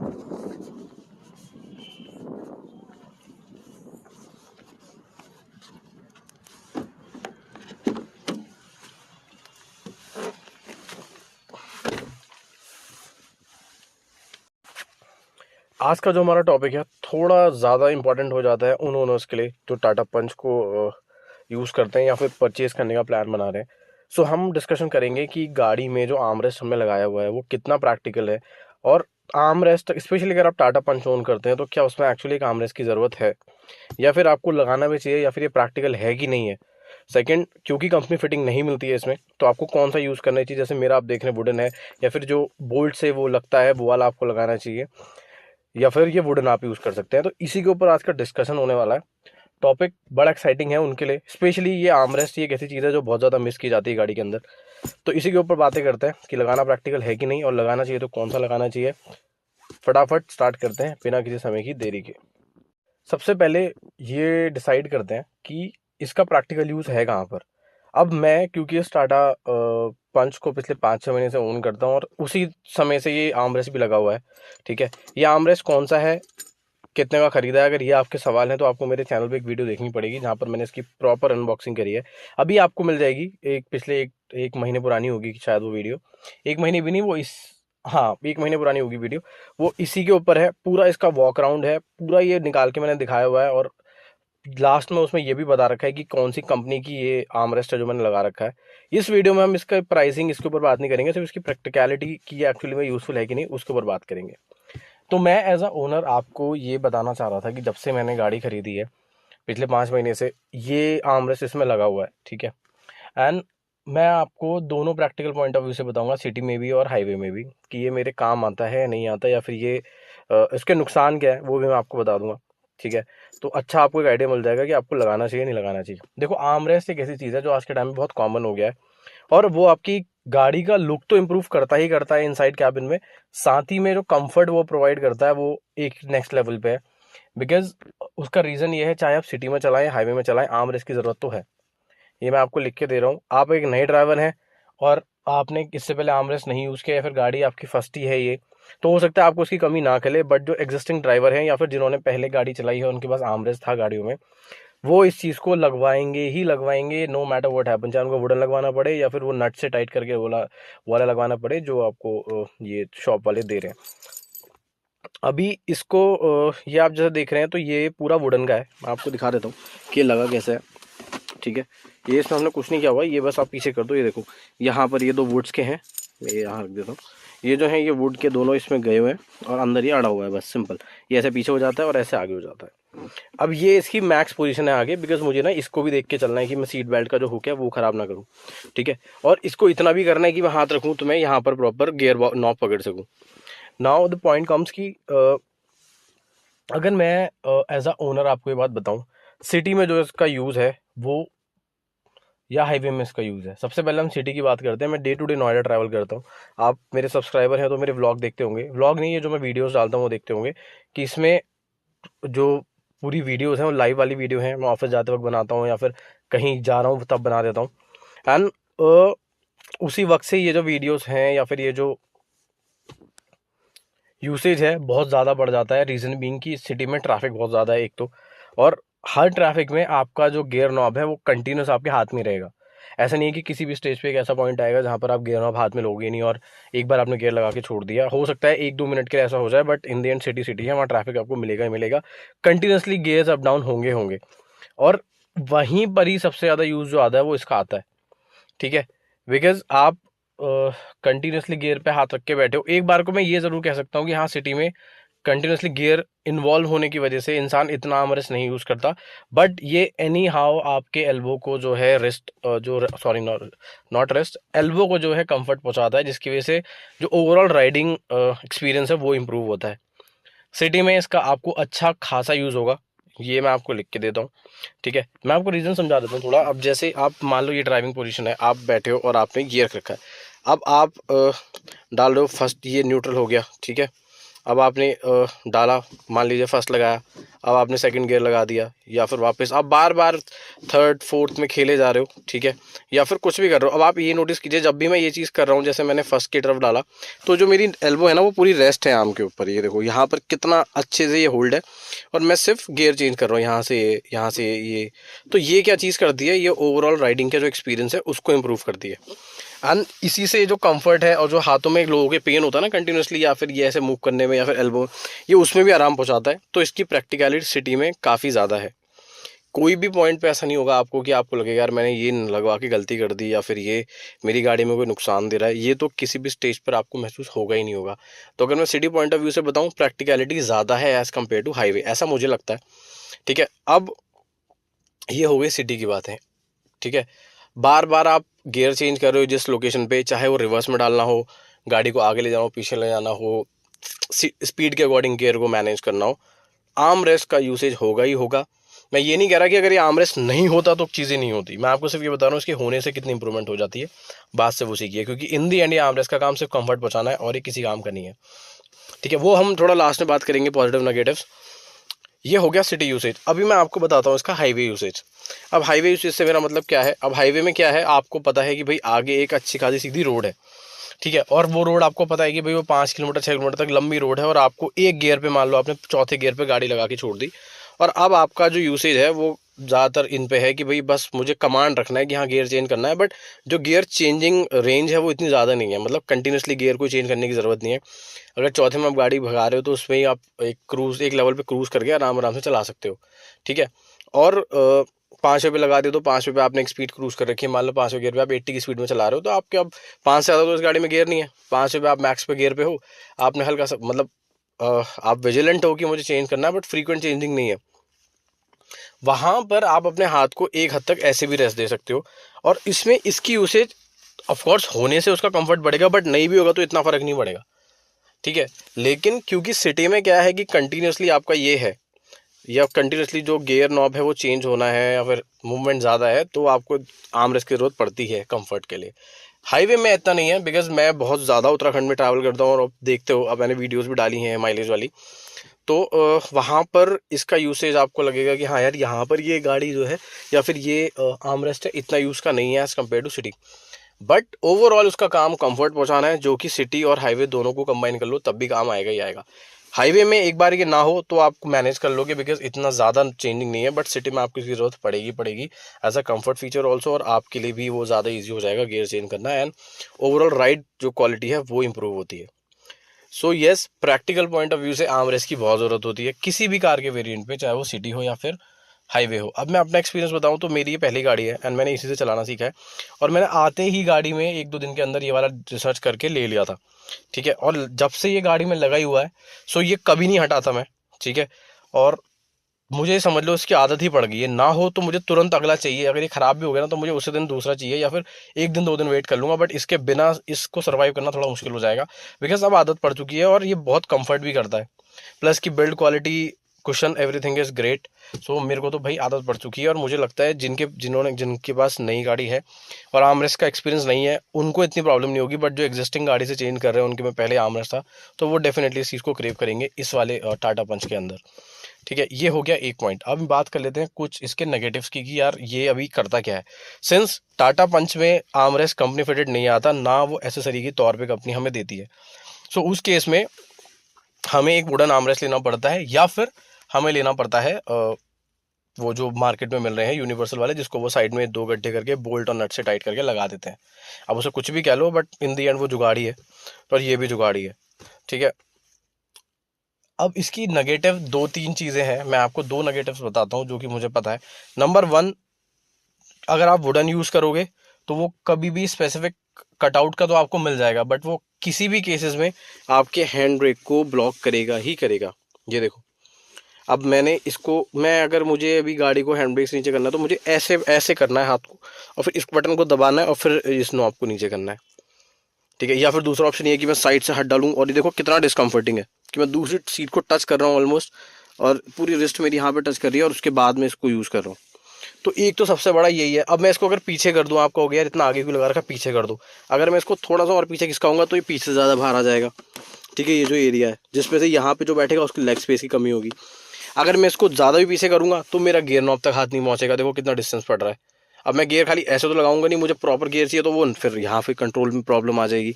आज का जो हमारा टॉपिक है थोड़ा ज़्यादा इम्पोर्टेंट हो जाता है उन ओनर्स के लिए जो टाटा पंच को यूज़ करते हैं या फिर परचेज़ करने का प्लान बना रहे हैं। सो हम डिस्कशन करेंगे कि गाड़ी में जो आर्म रेस्ट हमने लगाया हुआ है वो कितना प्रैक्टिकल है, और आर्म रेस्ट स्पेशली अगर आप टाटा पंच ओन करते हैं तो क्या उसमें एक्चुअली एक आर्म रेस्ट की ज़रूरत है, या फिर आपको लगाना भी चाहिए, या फिर ये प्रैक्टिकल है कि नहीं है। सेकंड, क्योंकि कंपनी फिटिंग नहीं मिलती है इसमें, तो आपको कौन सा यूज़ करना चाहिए। जैसे मेरा आप देख रहे हैं वुडन है, या फिर जो बोल्ट से वो लगता है वो वाला आपको लगाना चाहिए, या फिर ये वुडन आप यूज़ कर सकते हैं। तो इसी के ऊपर आज का डिस्कशन होने वाला है। टॉपिक बड़ा एक्साइटिंग है उनके लिए, स्पेशली ये आर्मरेस्ट, ये एक ऐसी चीज़ है जो बहुत ज़्यादा मिस की जाती है गाड़ी के अंदर। तो इसी के ऊपर बातें करते हैं कि लगाना प्रैक्टिकल है कि नहीं, और लगाना चाहिए तो कौन सा लगाना चाहिए। फटाफट स्टार्ट करते हैं बिना किसी समय की देरी के। सबसे पहले ये डिसाइड करते हैं कि इसका प्रैक्टिकल यूज़ है कहाँ पर। अब मैं क्योंकि इस टाटा पंच को पिछले 5-6 महीने से ओन करता हूँ, और उसी समय से ये आर्मरेस्ट भी लगा हुआ है। ठीक है, ये आर्मरेस्ट कौन सा है, कितने का खरीदा है, अगर ये आपके सवाल हैं तो आपको मेरे चैनल पे एक वीडियो देखनी पड़ेगी जहाँ पर मैंने इसकी प्रॉपर अनबॉक्सिंग करी है। अभी आपको मिल जाएगी, पिछले एक महीने पुरानी होगी शायद वो वीडियो। एक महीने भी नहीं, वो इस हाँ, एक महीने पुरानी होगी वीडियो। वो इसी के ऊपर है, पूरा इसका वॉक अराउंड है, पूरा ये निकाल के मैंने दिखाया हुआ है, और लास्ट में उसमें ये भी बता रखा है कि कौन सी कंपनी की ये आर्मरेस्ट है जो मैंने लगा रखा है। इस वीडियो में हम इसका प्राइसिंग इसके ऊपर बात नहीं करेंगे, सिर्फ इसकी प्रैक्टिकलिटी की एक्चुअली में यूज़फुल है कि नहीं उसके ऊपर बात करेंगे। तो मैं एज अ ओनर आपको ये बताना चाह रहा था कि जब से मैंने गाड़ी खरीदी है पिछले 5 महीने से ये आर्मरेस्ट इसमें लगा हुआ है। ठीक है, एंड मैं आपको दोनों प्रैक्टिकल पॉइंट ऑफ व्यू से बताऊंगा, सिटी में भी और हाईवे में भी, कि ये मेरे काम आता है या नहीं आता, या फिर ये इसके नुकसान क्या है वो भी मैं आपको बता दूंगा। ठीक है, तो अच्छा आपको एक आइडिया मिल जाएगा कि आपको लगाना चाहिए नहीं लगाना चाहिए। देखो, आर्मरेस्ट एक ऐसी चीज़ है जो आज के टाइम में बहुत कॉमन हो गया है, और वो आपकी गाड़ी का लुक तो इम्प्रूव करता ही करता है इनसाइड कैबिन में, साथ ही में जो कंफर्ट वो प्रोवाइड करता है वो एक नेक्स्ट लेवल पे है। बिकॉज उसका रीज़न ये है, चाहे आप सिटी में चलाएं हाईवे में चलाएं, आर्मरेस्ट की ज़रूरत तो है। ये मैं आपको लिख के दे रहा हूँ। आप एक नए ड्राइवर हैं और आपने इससे पहले आर्मरेस्ट नहीं यूज़ किया, या फिर गाड़ी आपकी फर्स्ट ही है ये, तो हो सकता है आपको उसकी कमी ना खले। बट जो एग्जिस्टिंग ड्राइवर हैं या फिर जिन्होंने पहले गाड़ी चलाई है, उनके पास आर्मरेस्ट था गाड़ियों में, वो इस चीज़ को लगवाएंगे ही लगवाएंगे, नो मैटर व्हाट हैपन, चाहे उनको वुडन लगवाना पड़े या फिर वो नट से टाइट करके वाला लगवाना पड़े जो आपको ये शॉप वाले दे रहे हैं। अभी इसको ये आप जैसे देख रहे हैं तो ये पूरा वुडन का है। मैं आपको दिखा देता हूँ कि ये लगा कैसे है। ठीक है, ये इसमें हमने कुछ नहीं किया हुआ, ये बस आप पीछे कर दो। ये देखो, यहाँ पर ये दो वुड्स के हैं, मैं ये यहाँ रख देता हूँ। ये जो है ये वुड के दोनों इसमें गए हुए हैं, और अंदर ये अड़ा हुआ है, बस सिंपल। ये ऐसे पीछे हो जाता है और ऐसे आगे हो जाता है। अब ये इसकी मैक्स पोजीशन है आगे, बिकॉज मुझे ना इसको भी देख के चलना है कि मैं सीट बेल्ट का जो हुक है वो खराब ना करूँ। ठीक है, और इसको इतना भी करना है कि मैं हाथ रखूँ तो मैं यहाँ पर प्रॉपर गियर नॉब पकड़ सकूँ। नाउ द पॉइंट कम्स कि अगर मैं एज अ ओनर आपको ये बात बताऊं, सिटी में जो इसका यूज़ है वो, या हाईवे में इसका यूज़ है। सबसे पहले हम सिटी की बात करते हैं। मैं day to day Noida travel करता हूँ। आप मेरे सब्सक्राइबर हैं तो मेरे व्लॉग देखते होंगे, व्लॉग नहीं है जो मैं वीडियोस डालता हूँ वो देखते होंगे, कि इसमें जो पूरी वीडियोस हैं वो लाइव वाली वीडियो हैं, मैं ऑफिस जाते वक्त बनाता हूँ या फिर कहीं जा रहा हूँ तब बना देता हूँ। एंड उसी वक्त से ये जो वीडियोस हैं या फिर ये जो यूसेज है बहुत ज़्यादा बढ़ जाता है। रीज़न बीइंग कि सिटी में ट्रैफिक बहुत ज़्यादा है एक तो, और हर ट्रैफिक में आपका जो गियर नॉब है वो कंटिन्यूस आपके हाथ में रहेगा। ऐसा नहीं है कि किसी भी स्टेज पे एक ऐसा पॉइंट आएगा जहाँ पर आप गियर नॉब हाथ में लोगे नहीं, और एक बार आपने गियर लगा के छोड़ दिया, हो सकता है 1-2 मिनट के लिए ऐसा हो जाए, but in the end city city है, वहाँ ट्रैफिक आपको मिलेगा ही मिलेगा। कंटिन्यूसली गियर्स अप डाउन होंगे होंगे, और वहीं पर ही सबसे ज़्यादा यूज़ जो आता है वो इसका आता है। ठीक है, बिकॉज आप कंटिन्यूसली गियर पे हाथ रख के बैठे हो। एक बार को मैं ये ज़रूर कह सकता हूँ कि हाँ, सिटी में कंटिन्यूसली गियर इन्वॉल्व होने की वजह से इंसान इतना आर्मरेस्ट नहीं यूज़ करता, बट ये एनी हाउ आपके एल्बो को जो है रिस्ट जो सॉरी नॉट रिस्ट, एल्बो को जो है कंफर्ट पहुंचाता है, जिसकी वजह से जो ओवरऑल राइडिंग एक्सपीरियंस है वो इम्प्रूव होता है। सिटी में इसका आपको अच्छा खासा यूज़ होगा, ये मैं आपको लिख के देता हूँ। ठीक है, मैं आपको रीज़न समझा देता हूँ थोड़ा। अब जैसे आप मान लो ये ड्राइविंग पोजीशन है, आप बैठे हो और आपने गियर रखा है। अब आप डाल रहे हो फर्स्ट, ये न्यूट्रल हो गया। ठीक है, अब आपने डाला, मान लीजिए फर्स्ट लगाया, अब आपने सेकंड गियर लगा दिया, या फिर वापस आप बार बार थर्ड फोर्थ में खेले जा रहे हो, ठीक है, या फिर कुछ भी कर रहे हो। अब आप ये नोटिस कीजिए, जब भी मैं ये चीज़ कर रहा हूँ, जैसे मैंने फर्स्ट की तरफ डाला, तो जो मेरी एल्बो है ना वो पूरी रेस्ट है आर्म के ऊपर, ये देखो यहाँ पर कितना अच्छे से ये होल्ड है, और मैं सिर्फ गियर चेंज कर रहा हूँ यहाँ से यहाँ से ये। तो ये क्या चीज़ करती है, ये ओवरऑल राइडिंग का जो एक्सपीरियंस है उसको इम्प्रूव करती है। एंड इसी से जो कंफर्ट है, और जो हाथों में लोगों के पेन होता है ना कंटिन्यूसली, या फिर ये ऐसे मूव करने में, या फिर एल्बो, ये उसमें भी आराम पहुंचाता है। तो इसकी प्रैक्टिकलिटी सिटी में काफ़ी ज़्यादा है। कोई भी पॉइंट पे ऐसा नहीं होगा आपको कि आपको लगेगा यार मैंने ये लगवा के गलती कर दी, या फिर ये मेरी गाड़ी में कोई नुकसान दे रहा है। ये तो किसी भी स्टेज पर आपको महसूस होगा ही नहीं होगा। तो अगर मैं सिटी पॉइंट ऑफ व्यू से बताऊँ, प्रैक्टिकलिटी ज़्यादा है एज़ कम्पेयर टू हाईवे, ऐसा मुझे लगता है। ठीक है, अब ये हो गई सिटी की बातें। ठीक है, बार बार आप गियर चेंज कर रहे हो जिस लोकेशन पे, चाहे वो रिवर्स में डालना हो, गाड़ी को आगे ले जाना हो, पीछे ले जाना हो, स्पीड के अकॉर्डिंग गियर को मैनेज करना हो, आर्म रेस्ट का यूसेज होगा ही होगा। मैं ये नहीं कह रहा कि अगर ये आर्म रेस्ट नहीं होता तो चीज़ें नहीं होती, मैं आपको सिर्फ ये बता रहा हूँ इसके होने से कितनी इंप्रूवमेंट हो जाती है। बात से वो सीखिए, क्योंकि इन दी एंड ये आर्म रेस्ट का काम सिर्फ कंफर्ट पहुंचाना है और ये किसी काम का नहीं है। ठीक है, वो हम थोड़ा लास्ट में बात करेंगे, पॉजिटिव नेगेटिव्स। ये हो गया सिटी यूसेज। अभी मैं आपको बताता हूँ इसका हाईवे यूसेज। अब हाईवे यूसेज से मेरा मतलब क्या है, अब हाईवे में क्या है, आपको पता है कि भाई आगे एक अच्छी खासी सीधी रोड है, ठीक है, और वो रोड आपको पता है कि भाई वो 5 किलोमीटर 6 किलोमीटर तक लंबी रोड है, और आपको एक गियर पे, मान लो आपने चौथे गियर पे गाड़ी लगा के छोड़ दी, और अब आपका जो यूसेज है वो ज़्यादातर इन पे है कि भाई बस मुझे कमांड रखना है कि हाँ गियर चेंज करना है, बट जो गियर चेंजिंग रेंज है वो इतनी ज़्यादा नहीं है, मतलब कंटिन्यूसली गियर को चेंज करने की ज़रूरत नहीं है। अगर चौथे में आप गाड़ी भगा रहे हो तो उसमें ही आप एक लेवल पे क्रूज़ करके आराम आराम से चला सकते हो। ठीक है, और 5 पे लगा दिए तो 5 पे आपने एक स्पीड क्रूज कर रखी है, मान लो 5 गियर पे आप 80 की स्पीड में चला रहे हो, तो आपके अब 5 से ज़्यादा तो इस गाड़ी में गियर नहीं है, 5 पे आप मैक्स पे गियर पे हो, आपने हल्का सा मतलब आप विजिलेंट हो कि मुझे चेंज करना है, बट फ्रीक्वेंट चेंजिंग नहीं है। वहाँ पर आप अपने हाथ को एक हद तक ऐसे भी रेस्ट दे सकते हो, और इसमें इसकी यूसेज ऑफकोर्स होने से उसका कंफर्ट बढ़ेगा, बट नहीं भी होगा तो इतना फ़र्क नहीं पड़ेगा। ठीक है, लेकिन क्योंकि सिटी में क्या है कि कंटिन्यूसली आपका ये है, या कंटिन्यूसली जो गियर नॉब है वो चेंज होना है, या फिर मूवमेंट ज़्यादा है, तो आपको आर्म रेस्ट की ज़रूरत पड़ती है कंफर्ट के लिए। हाईवे में इतना नहीं है, बिकॉज मैं बहुत ज़्यादा उत्तराखंड में ट्रैवल करता हूँ, और अब देखते हो, अब मैंने वीडियोस भी डाली हैं माइलेज वाली, तो वहाँ पर इसका यूसेज आपको लगेगा कि हाँ यार यहाँ पर ये गाड़ी जो है, या फिर ये आर्म रेस्ट है, इतना यूज़ का नहीं है as compare to city. But overall उसका काम कंफर्ट पहुंचाना है, जो कि सिटी और हाईवे दोनों को कंबाइन कर लो तब भी काम आएगा ही आएगा। हाईवे में एक बार ये ना हो तो आप मैनेज कर लोगे, बिकॉज इतना ज़्यादा चेंजिंग नहीं है, बट सिटी में आपको इसकी ज़रूरत पड़ेगी as a comfort feature also, और आपके लिए भी वो ज़्यादा ईजी हो जाएगा गियर चेंज करना, एंड ओवरऑल राइड जो क्वालिटी है वो इंप्रूव होती है। So yes, practical point of view से आर्म रेस्ट की बहुत ज़रूरत होती है किसी भी कार के वेरिएंट पे, चाहे वो सिटी हो या फिर हाईवे हो। अब मैं अपना एक्सपीरियंस बताऊं तो मेरी ये पहली गाड़ी है, एंड मैंने इसी से चलाना सीखा है, और मैंने आते ही गाड़ी में 1-2 दिन के अंदर ये वाला रिसर्च करके ले लिया था। ठीक है, और जब से ये गाड़ी में लगा ही हुआ है, सो ये कभी नहीं हटा था मैं। ठीक है, और मुझे समझ लो इसकी आदत ही पड़ गई है, ना हो तो मुझे तुरंत अगला चाहिए, अगर ये ख़राब भी हो गया ना तो मुझे उसी दिन दूसरा चाहिए, या फिर 1 दिन 2 दिन वेट कर लूँगा, बट इसके बिना इसको सर्वाइव करना थोड़ा मुश्किल हो जाएगा, बिकॉज अब आदत पड़ चुकी है, और ये बहुत कंफर्ट भी करता है, प्लस की build quality, cushion, everything is great. So मेरे को तो भाई आदत पड़ चुकी है, और मुझे लगता है जिनके पास नई गाड़ी है और आर्मरेस्ट का एक्सपीरियंस नहीं है उनको इतनी प्रॉब्लम नहीं होगी, बट जो एग्जिस्टिंग गाड़ी से चेंज कर रहे हैं उनके में पहले आर्मरेस्ट था, तो वो डेफिनेटली इस चीज़ को क्रेव करेंगे इस वाले टाटा पंच के अंदर। ठीक है, ये हो गया एक पॉइंट। अब हम बात कर लेते हैं कुछ इसके नेगेटिव्स की कि यार ये अभी करता क्या है। सिंस टाटा पंच में आर्मरेस्ट कंपनी फिटेड नहीं आता, ना वो एसेसरी के तौर पे कंपनी हमें देती है, सो उस केस में हमें एक वुडन आर्मरेस्ट लेना पड़ता है, या फिर हमें लेना पड़ता है वो जो मार्केट में मिल रहे हैं यूनिवर्सल वाले, जिसको वो साइड में 2 गड्ढे करके बोल्ट और नट से टाइट करके लगा देते हैं। अब उसे कुछ भी कह लो, बट इन दी एंड वो जुगाड़ी है, और ये भी जुगाड़ी है। ठीक है, अब इसकी नेगेटिव 2-3 चीज़ें हैं, मैं आपको 2 नेगेटिव्स बताता हूँ जो कि मुझे पता है। नंबर 1, अगर आप वुडन यूज़ करोगे तो वो कभी भी स्पेसिफिक कटआउट का तो आपको मिल जाएगा, बट वो किसी भी केसेस में आपके हैंड ब्रेक को ब्लॉक करेगा ही करेगा। ये देखो, अब मैं अगर मुझे अभी गाड़ी को हैंड ब्रेक से नीचे करना है तो मुझे ऐसे ऐसे करना है हाथ को, और फिर इस बटन को दबाना है, और फिर इस नॉब को नीचे करना है। ठीक है, या फिर दूसरा ऑप्शन ये है कि मैं साइड से हाथ डालूं, और ये देखो कितना डिस्कम्फर्टिंग है कि मैं दूसरी सीट को टच कर रहा हूँ ऑलमोस्ट, और पूरी रिस्ट मेरी यहाँ पे टच कर रही है, और उसके बाद में इसको यूज़ कर रहा हूँ। तो एक तो सबसे बड़ा यही है। अब मैं इसको अगर पीछे कर दूं, आपको हो गया यार इतना आगे क्यों लगा रखा, पीछे कर दूं, अगर मैं इसको थोड़ा सा और पीछे खिसकाऊंगा तो ये पीछे से ज़्यादा बाहर आ जाएगा। ठीक है, ये जो एरिया है जिसमें से यहाँ पे जो बैठेगा उसकी लेग स्पेस की कमी होगी। अगर मैं इसको ज़्यादा भी पीछे करूँगा तो मेरा गियर नॉब तक हाथ नहीं पहुँचेगा। देखो कितना डिस्टेंस पड़ रहा है। अब मैं गियर खाली ऐसे तो लगाऊंगा नहीं, मुझे प्रॉपर गियर चाहिए, तो वो फिर यहाँ पे कंट्रोल में प्रॉब्लम आ जाएगी।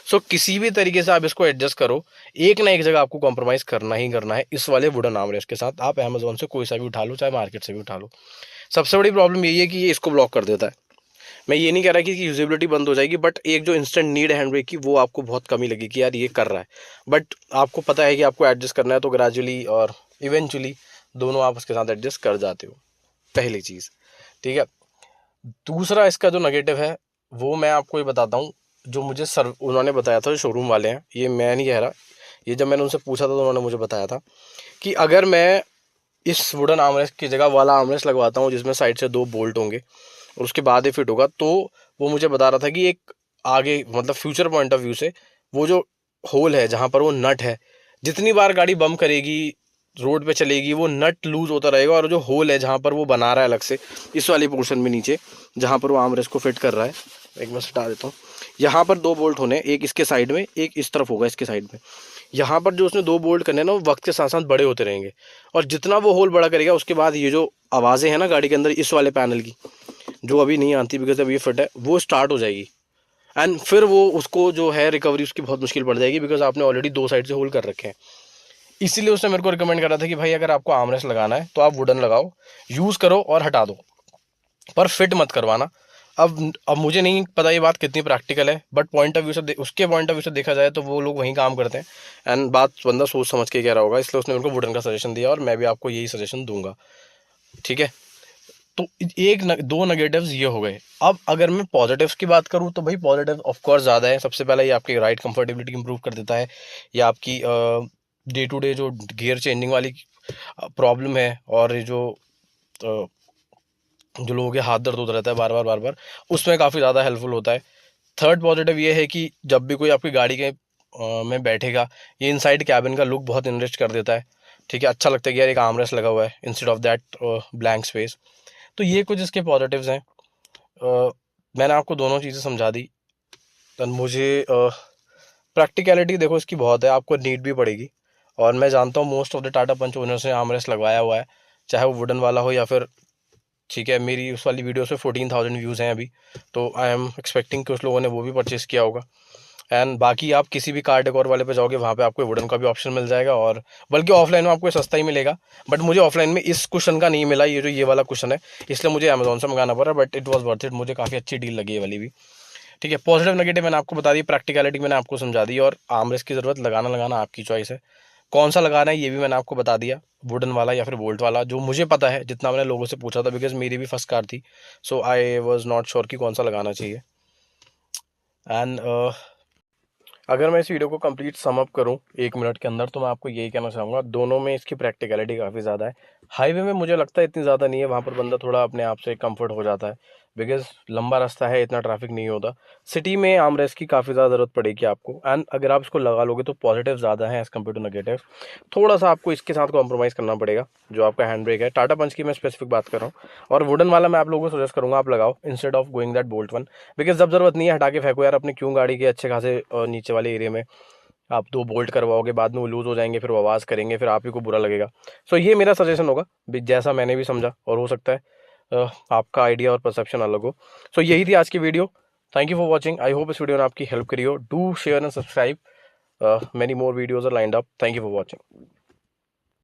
सो किसी भी तरीके से आप इसको एडजस्ट करो, एक ना एक जगह आपको कॉम्प्रोमाइज़ करना ही करना है इस वाले वुडन आर्मरेस्ट के साथ। आप अमेजोन से कोई सा भी उठा लो, चाहे मार्केट से भी उठा लो। सबसे बड़ी प्रॉब्लम यही है कि ये इसको ब्लॉक कर देता है। मैं ये नहीं कह रहा कि इसकी यूजेबिलिटी बंद हो जाएगी, बट एक जो इंस्टेंट नीड है हैंड ब्रेक की, वो आपको बहुत कमी लगेगी कि यार ये कर रहा है। बट आपको पता है कि आपको एडजस्ट करना है, तो ग्रेजुअली और इवेंचुअली दोनों आप उसके साथ एडजस्ट कर जाते हो, पहली चीज़। ठीक है, दूसरा इसका जो नेगेटिव है वो मैं आपको ये बताता हूँ। जो मुझे उन्होंने बताया था, जो शोरूम वाले हैं, ये मैं नहीं कह रहा, ये जब मैंने उनसे पूछा था तो उन्होंने मुझे बताया था कि अगर मैं इस वुडन आर्मरेस्ट की जगह वाला आर्मरेस्ट लगवाता हूँ जिसमें साइड से 2 बोल्ट होंगे और उसके बाद ही फिट होगा, तो वो मुझे बता रहा था कि एक आगे मतलब फ्यूचर पॉइंट ऑफ व्यू से वो जो होल है जहाँ पर वो नट है, जितनी बार गाड़ी बम करेगी, रोड पे चलेगी, वो नट लूज होता रहेगा। और जो होल है जहाँ पर वो बना रहा है अलग से, इस वाली पोर्शन में नीचे जहाँ पर वो आर्मरेस्ट को फिट कर रहा है, एक मैं हटा देता हूँ, यहाँ पर 2 बोल्ट होने, एक इसके साइड में, एक इस तरफ होगा इसके साइड में। यहाँ पर जो उसने 2 बोल्ट करने ना, वो वक्त के साथ साथ बड़े होते रहेंगे, और जितना वो होल बड़ा करेगा उसके बाद ये जो आवाज़ें हैं ना गाड़ी के अंदर इस वाले पैनल की, जो अभी नहीं आती बिकॉज अभी ये फिट है, वो स्टार्ट हो जाएगी। एंड फिर वो उसको जो है रिकवरी उसकी बहुत मुश्किल पड़ जाएगी, बिकॉज आपने ऑलरेडी 2 साइड से होल कर रखे हैं। इसीलिए उसने मेरे को रिकमेंड करा था कि भाई अगर आपको आर्मरेस्ट लगाना है तो आप वुडन लगाओ, यूज़ करो और हटा दो, पर फिट मत करवाना। अब मुझे नहीं पता ये बात कितनी प्रैक्टिकल है, बट पॉइंट ऑफ व्यू से, उसके पॉइंट ऑफ व्यू से देखा जाए तो वो लोग वहीं काम करते हैं, एंड बात बंदा सोच समझ के कह रहा होगा, इसलिए उसने मेरे को वुडन का सजेशन दिया और मैं भी आपको यही सजेशन दूंगा। ठीक है, तो दो नेगेटिव्स ये हो गए। अब अगर मैं पॉजिटिव्स की बात करूँ तो भाई पॉजिटिव ऑफ कोर्स ज़्यादा है। सबसे पहले ये आपकी राइड कंफर्टेबिलिटी इंप्रूव कर देता है, ये आपकी डे टू डे जो गियर चेंजिंग वाली प्रॉब्लम है, और ये जो लोगों के हाथ दर्द होता रहता है बार बार, उसमें काफ़ी ज़्यादा हेल्पफुल होता है। थर्ड पॉजिटिव ये है कि जब भी कोई आपकी गाड़ी के में बैठेगा, ये इनसाइड कैबिन का लुक बहुत इनरिच कर देता है। ठीक है, अच्छा लगता है कि यार एक आर्मरेस्ट लगा हुआ है instead of that blank space. तो ये कुछ इसके पॉजिटिव्स हैं। मैंने आपको दोनों चीज़ें समझा दी। मुझे प्रैक्टिकलिटी देखो इसकी बहुत है, आपको नीड भी पड़ेगी, और मैं जानता हूँ most of the Tata Punch owners ने आर्मरेस्ट लगवाया हुआ है, चाहे वो वुडन वाला हो या फिर, ठीक है, मेरी उस वाली वीडियो से 14,000 व्यूज़ हैं अभी, तो आई एम एक्सपेक्टिंग कि उस लोगों ने वो भी परचेज़ किया होगा। एंड बाकी आप किसी भी कार डेकोर वाले पे जाओगे, वहाँ पे आपको वुडन का भी ऑप्शन मिल जाएगा, और बल्कि ऑफलाइन में आपको सस्ता ही मिलेगा। बट मुझे ऑफलाइन में इस कुशन का नहीं मिला, ये वाला कुशन है, इसलिए मुझे अमेजोन से मंगाना पड़ा, but it was worth it. मुझे काफ़ी अच्छी डील लगी है वाली भी। ठीक है, पॉजिटिव नेगेटिव मैंने आपको बता दी, प्रैक्टिकलिटी मैंने आपको समझा दी, और आर्मरेस्ट की ज़रूरत लगाना आपकी चॉइस है, कौन सा लगाना है ये भी मैंने आपको बता दिया, वुडन वाला या फिर बोल्ट वाला, जो मुझे पता है जितना मैंने लोगों से पूछा था, बिकॉज मेरी भी फर्स्ट कार थी, सो आई वॉज नॉट श्योर कि कौन सा लगाना चाहिए। एंड अगर मैं इस वीडियो को कंप्लीट सम अप करूं 1 मिनट के अंदर, तो मैं आपको यही कहना चाहूँगा, दोनों में इसकी प्रैक्टिकलिटी काफ़ी ज़्यादा है। हाईवे में मुझे लगता है इतनी ज़्यादा नहीं है, वहाँ पर बंदा थोड़ा अपने आप से कंफर्ट हो जाता है, बिकॉज लंबा रास्ता है, इतना ट्रैफिक नहीं होता। सिटी में आर्मरेस्ट की काफ़ी ज़्यादा ज़रूरत पड़ेगी आपको, एंड अगर आप इसको लगा लोगे तो पॉजिटिव ज़्यादा है एज़ कम्पेयर टू नेगेटिव। थोड़ा सा आपको इसके साथ कॉम्प्रोमाइज़ करना पड़ेगा, जो आपका हैंड ब्रेक है, टाटा पंच की मैं स्पेसिफिक बात कर रहा हूँ। और वुडन वाला मैं आप लोगों को सजेस्ट करूँगा आप लगाओ instead of going that bolt one, because जब ज़रूरत नहीं है हटा के फेंको यार, अपने क्यों गाड़ी के अच्छे खासे नीचे वाले एरिया में आप 2 बोल्ट करवाओगे, बाद में वो लूज़ हो जाएंगे, फिर वो आवाज़ करेंगे, फिर आप ही को बुरा लगेगा। सो ये मेरा सजेशन होगा, जैसा मैंने भी समझा, और हो सकता है आपका आइडिया और परसेप्शन अलग हो। सो यही थी आज की video. Thank you for watching. I hope इस वीडियो ने आपकी हेल्प करी हो। Do share and subscribe, many more videos are lined up. Thank you for watching.